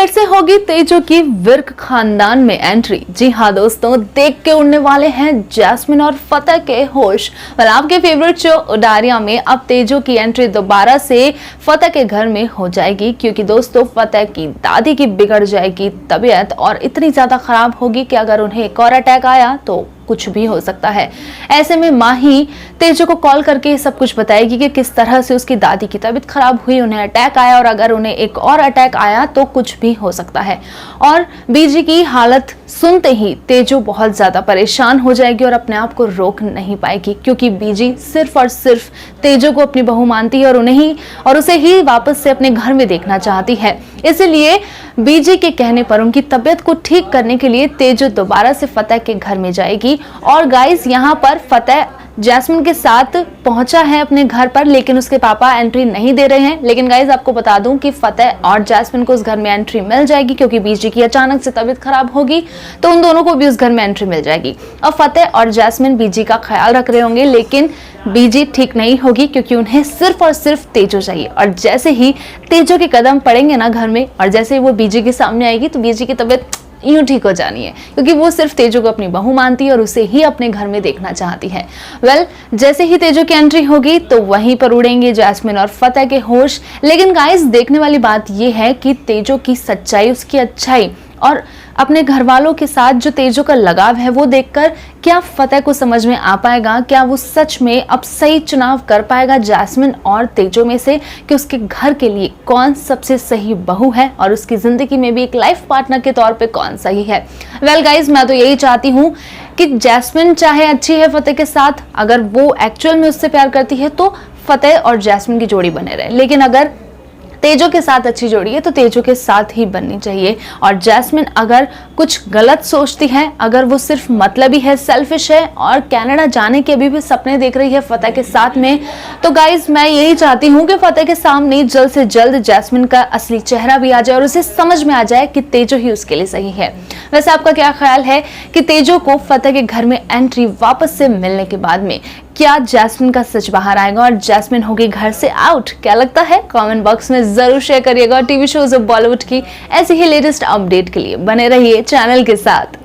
फिर से होगी तेजो की विर्क खानदान में एंट्री। जी हाँ दोस्तों, देख के उड़ने वाले हैं जैस्मिन और फतेह के होश। आपके फेवरेट शो उडारिया में अब तेजो की एंट्री दोबारा से फतेह के घर में हो जाएगी, क्योंकि दोस्तों फतेह की दादी की बिगड़ जाएगी तबीयत और इतनी ज्यादा खराब होगी कि अगर उन्हें एक और अटैक आया तो कुछ भी हो सकता है। ऐसे में माँ ही तेजो को कॉल करके सब कुछ बताएगी कि किस तरह से उसकी दादी की तबीयत खराब हुई, उन्हें अटैक आया और अगर उन्हें एक और अटैक आया तो कुछ भी हो सकता है। और बीजी की हालत सुनते ही तेजो बहुत ज्यादा परेशान हो जाएगी और अपने आप को रोक नहीं पाएगी, क्योंकि बीजी सिर्फ और सिर्फ तेजो को अपनी बहू मानती है और उसे ही वापस से अपने घर में देखना चाहती है। इसलिए बीजी के कहने पर उनकी तबीयत को ठीक करने के लिए तेजो दोबारा से फतेह के घर में जाएगी। और गाइस, यहाँ पर फतेह जैस्मिन के साथ पहुंचा है अपने घर पर, लेकिन उसके पापा एंट्री नहीं दे रहे हैं। लेकिन गाइस, आपको बता दूं कि फतेह और जैस्मिन को उस घर में एंट्री मिल जाएगी, क्योंकि बीजी की अचानक से तबीयत खराब होगी तो उन दोनों को भी उस घर में एंट्री मिल जाएगी। अब फतेह और जैस्मिन बीजी का ख्याल रख रहे होंगे, लेकिन बीजी ठीक नहीं होगी, क्योंकि उन्हें सिर्फ और सिर्फ तेजो चाहिए। और जैसे ही तेजो के कदम पड़ेंगे ना घर में और जैसे ही वो बीजी के सामने आएगी तो बीजी की तबीयत यूं ठीक हो जानी है, क्योंकि वो सिर्फ तेजो को अपनी बहू मानती है और उसे ही अपने घर में देखना चाहती है। जैसे ही तेजो की एंट्री होगी तो वहीं पर उड़ेंगे जैस्मिन और फतेह के होश। लेकिन गाइस, देखने वाली बात यह है कि तेजो की सच्चाई, उसकी अच्छाई और अपने घर वालों के साथ जो तेजो का लगाव है वो देखकर क्या फतेह को समझ में आ पाएगा, क्या वो सच में अब सही चुनाव कर पाएगा जैस्मिन और तेजो में से, कि उसके घर के लिए कौन सबसे सही बहू है और उसकी जिंदगी में भी एक लाइफ पार्टनर के तौर पे कौन सही है। गाइस, मैं तो यही चाहती हूँ कि जैस्मिन चाहे अच्छी है फतेह के साथ, अगर वो एक्चुअल में उससे प्यार करती है तो फतेह और जैस्मिन की जोड़ी बने रहे, लेकिन अगर तेजो के साथ अच्छी जोड़ी है तो तेजो के साथ ही बननी चाहिए। और जैस्मिन अगर कुछ गलत सोचती है, अगर वो सिर्फ मतलबी है, सेल्फिश है और कनाडा जाने के अभी भी सपने देख रही है फतेह के साथ में, तो गाइस मैं यही चाहती हूँ कि फतेह के सामने जल्द से जल्द जैस्मिन का असली चेहरा भी आ जाए और उसे समझ में आ जाए कि तेजो ही उसके लिए सही है। वैसे आपका क्या ख्याल है कि तेजो को फतेह के घर में एंट्री वापस से मिलने के बाद में क्या जैस्मिन का सच बाहर आएगा और जैस्मिन होगी घर से आउट? क्या लगता है? कमेंट बॉक्स में जरूर शेयर करिएगा। टीवी शोज ऑफ बॉलीवुड की ऐसी ही लेटेस्ट अपडेट के लिए बने रहिए चैनल के साथ।